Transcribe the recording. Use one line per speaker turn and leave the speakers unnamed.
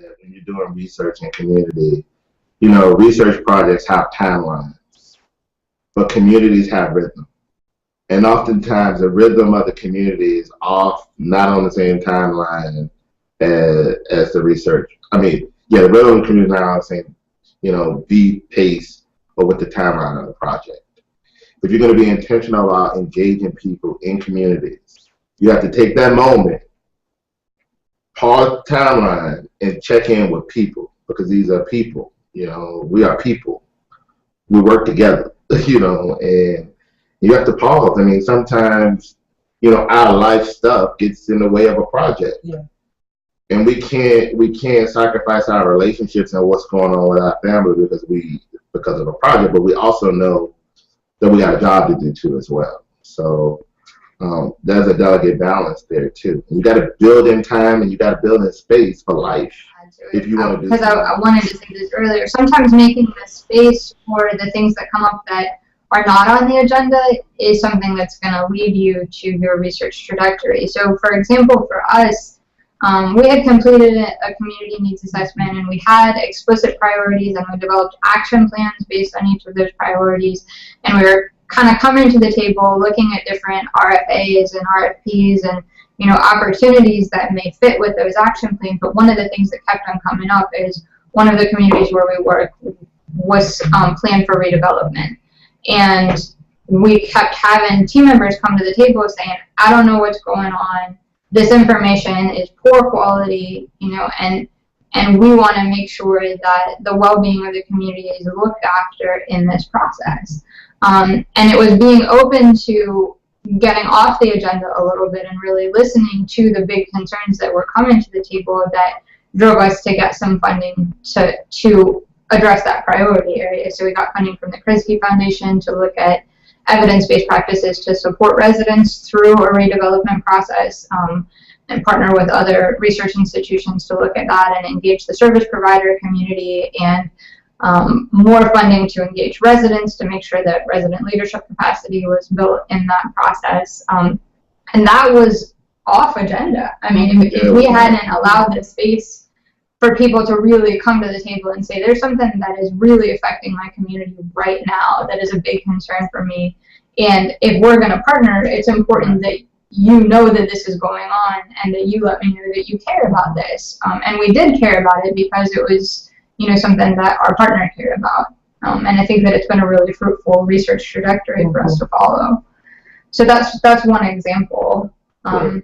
that when you're doing research in community, you know, research projects have timelines, but communities have rhythm. And oftentimes the rhythm of the community is off, not on the same timeline as the research. I mean, yeah, the rhythm of the community is not on the same, you know, beat, pace, or with the timeline of the project. If you're going to be intentional about engaging people in communities, you have to take that moment, pause the timeline, and check in with people, because these are people. You know, we are people. We work together, you know, and you have to pause. I mean, sometimes, you know, our life stuff gets in the way of a project.
Yeah.
And we can't sacrifice our relationships and what's going on with our family because of a project, but we also know that we got a job to do too as well. So there's a delicate balance there too. And you got to build in time and you got to build in space for life. If you want to do,
because I wanted to say this earlier, sometimes making the space for the things that come up that are not on the agenda is something that's going to lead you to your research trajectory. So for example, for us, we had completed a community needs assessment, and we had explicit priorities, and we developed action plans based on each of those priorities, and we were kind of coming to the table looking at different RFAs and RFPs and, you know, opportunities that may fit with those action plans. But one of the things that kept on coming up is one of the communities where we work was planned for redevelopment. And we kept having team members come to the table saying, I don't know what's going on. This information is poor quality, you know, and we want to make sure that the well-being of the community is looked after in this process. And it was being open to getting off the agenda a little bit and really listening to the big concerns that were coming to the table that drove us to get some funding to address that priority area. So we got funding from the Krisky Foundation to look at evidence-based practices to support residents through a redevelopment process, and partner with other research institutions to look at that and engage the service provider community, and more funding to engage residents to make sure that resident leadership capacity was built in that process. And that was off agenda. I mean, if we hadn't allowed the space for people to really come to the table and say, there's something that is really affecting my community right now that is a big concern for me, and if we're going to partner, it's important that you know that this is going on and that you let me know that you care about this. And we did care about it because it was, you know, something that our partner cared about. And I think that it's been a really fruitful research trajectory for us to follow. So that's one example.
Right.